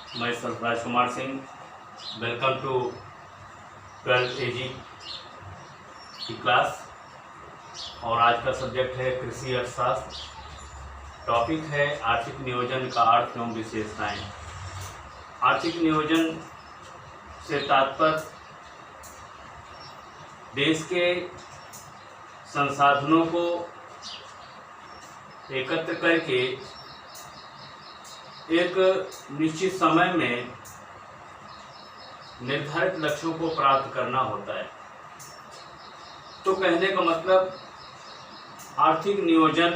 मैं Sarfaraz Kumar Singh. Welcome to 12th AG की class. और आज का सब्जेक्ट है कृषि अर्थशास्त्र। टॉपिक है आर्थिक नियोजन का अर्थ एवं विशेषताएं। आर्थिक नियोजन से तात्पर्य देश के संसाधनों को एकत्र करके एक निश्चित समय में निर्धारित लक्ष्यों को प्राप्त करना होता है। तो कहने का मतलब आर्थिक नियोजन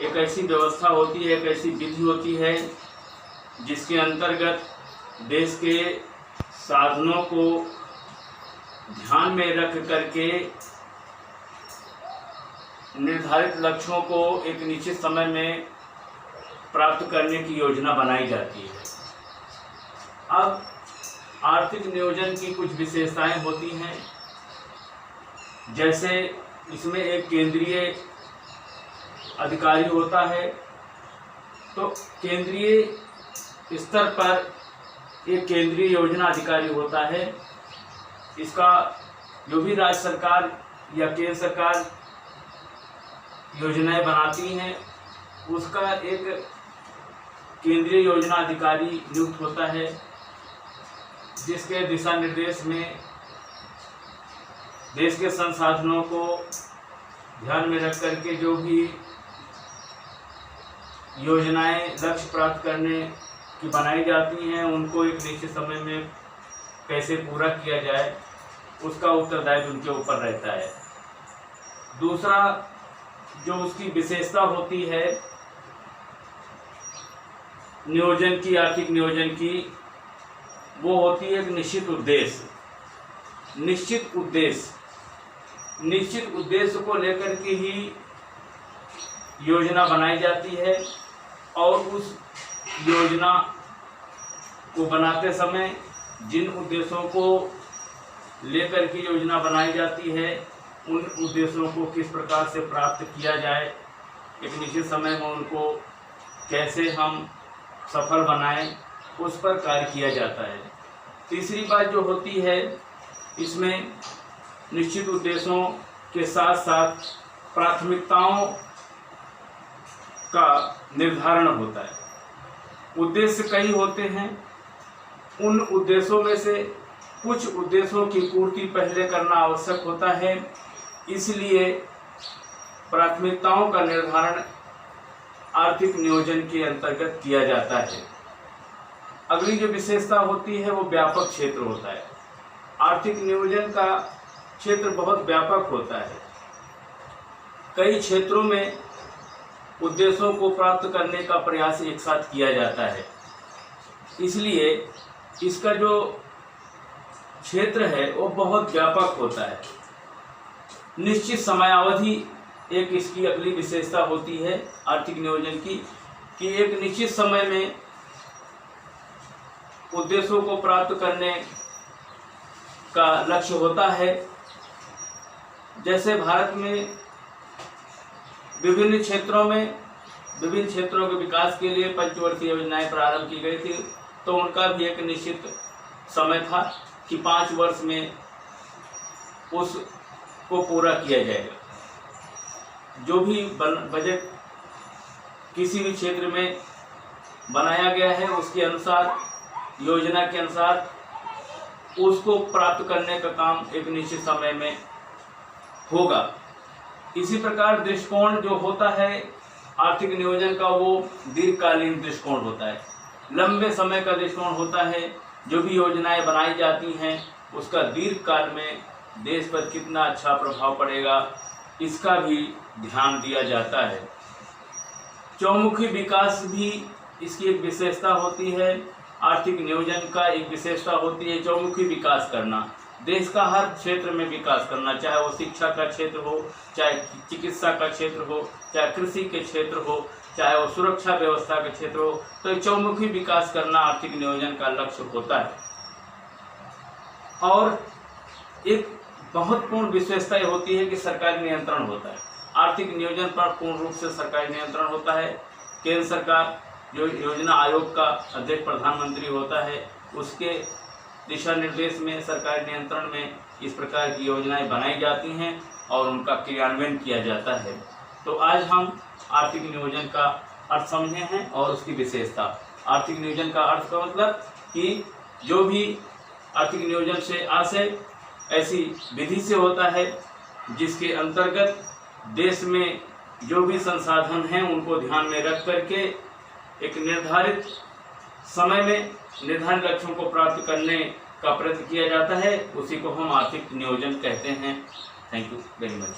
एक ऐसी व्यवस्था होती है, एक ऐसी विधि होती है जिसके अंतर्गत देश के साधनों को ध्यान में रख करके निर्धारित लक्ष्यों को एक निश्चित समय में प्राप्त करने की योजना बनाई जाती है। अब आर्थिक नियोजन की कुछ विशेषताएं होती हैं, जैसे इसमें एक केंद्रीय अधिकारी होता है। तो केंद्रीय स्तर पर एक केंद्रीय योजना अधिकारी होता है। इसका जो भी राज्य सरकार या केंद्र सरकार योजनाएं बनाती हैं, उसका एक केंद्रीय योजना अधिकारी नियुक्त होता है, जिसके दिशा निर्देश में देश के संसाधनों को ध्यान में रख करके जो भी योजनाएं लक्ष्य प्राप्त करने की बनाई जाती हैं, उनको एक निश्चित समय में कैसे पूरा किया जाए, उसका उत्तरदायित्व उनके ऊपर रहता है। दूसरा जो उसकी विशेषता होती है नियोजन की, आर्थिक नियोजन की, वो होती है एक निश्चित उद्देश्य। निश्चित उद्देश्य को लेकर के ही योजना बनाई जाती है, और उस योजना को बनाते समय जिन उद्देश्यों को लेकर के योजना बनाई जाती है, उन उद्देश्यों को किस प्रकार से प्राप्त किया जाए, एक निश्चित समय में उनको कैसे हम सफल बनाएं, उस पर कार्य किया जाता है। तीसरी बात जो होती है, इसमें निश्चित उद्देश्यों के साथ साथ प्राथमिकताओं का निर्धारण होता है। उद्देश्य कई होते हैं, उन उद्देश्यों में से कुछ उद्देश्यों की पूर्ति पहले करना आवश्यक होता है, इसलिए प्राथमिकताओं का निर्धारण आर्थिक नियोजन के अंतर्गत किया जाता है। अगली जो विशेषता होती है वो व्यापक क्षेत्र होता है। आर्थिक नियोजन का क्षेत्र बहुत व्यापक होता है। कई क्षेत्रों में उद्देश्यों को प्राप्त करने का प्रयास एक साथ किया जाता है, इसलिए इसका जो क्षेत्र है वो बहुत व्यापक होता है। निश्चित समयावधि एक इसकी अगली विशेषता होती है आर्थिक नियोजन की, कि एक निश्चित समय में उद्देश्यों को प्राप्त करने का लक्ष्य होता है। जैसे भारत में विभिन्न क्षेत्रों के विकास के लिए पंचवर्षीय योजनाएं प्रारंभ की गई थी, तो उनका भी एक निश्चित समय था कि 5 वर्ष में उसको पूरा किया जाएगा। जो भी बजट किसी भी क्षेत्र में बनाया गया है, उसके अनुसार, योजना के अनुसार उसको प्राप्त करने का काम एक निश्चित समय में होगा। इसी प्रकार दृष्टिकोण जो होता है आर्थिक नियोजन का, वो दीर्घकालीन दृष्टिकोण होता है, लंबे समय का दृष्टिकोण होता है। जो भी योजनाएं बनाई जाती हैं, उसका दीर्घकाल में देश पर कितना अच्छा प्रभाव पड़ेगा, इसका भी ध्यान दिया जाता है। चौमुखी विकास भी इसकी एक विशेषता होती है। आर्थिक नियोजन का एक विशेषता होती है चौमुखी विकास करना, देश का हर क्षेत्र में विकास करना, चाहे वो शिक्षा का क्षेत्र हो, चाहे चिकित्सा का क्षेत्र हो, चाहे कृषि के क्षेत्र हो, चाहे वो सुरक्षा व्यवस्था का क्षेत्र हो। तो चौमुखी विकास करना आर्थिक नियोजन का लक्ष्य होता है। और एक महत्वपूर्ण विशेषता होती है कि सरकारी नियंत्रण होता है। आर्थिक नियोजन पर पूर्ण रूप से सरकारी नियंत्रण होता है। केंद्र सरकार जो योजना आयोग का अध्यक्ष प्रधानमंत्री होता है, उसके दिशा निर्देश में, सरकारी नियंत्रण में इस प्रकार की योजनाएं बनाई जाती हैं और उनका क्रियान्वयन किया जाता है। तो आज हम आर्थिक नियोजन का अर्थ समझे हैं और उसकी विशेषता। आर्थिक नियोजन का अर्थ का मतलब कि जो भी आर्थिक नियोजन से आशय ऐसी विधि से होता है जिसके अंतर्गत देश में जो भी संसाधन हैं उनको ध्यान में रख करके एक निर्धारित समय में निर्धारित लक्ष्यों को प्राप्त करने का प्रयत्न किया जाता है, उसी को हम आर्थिक नियोजन कहते हैं। Thank you very much.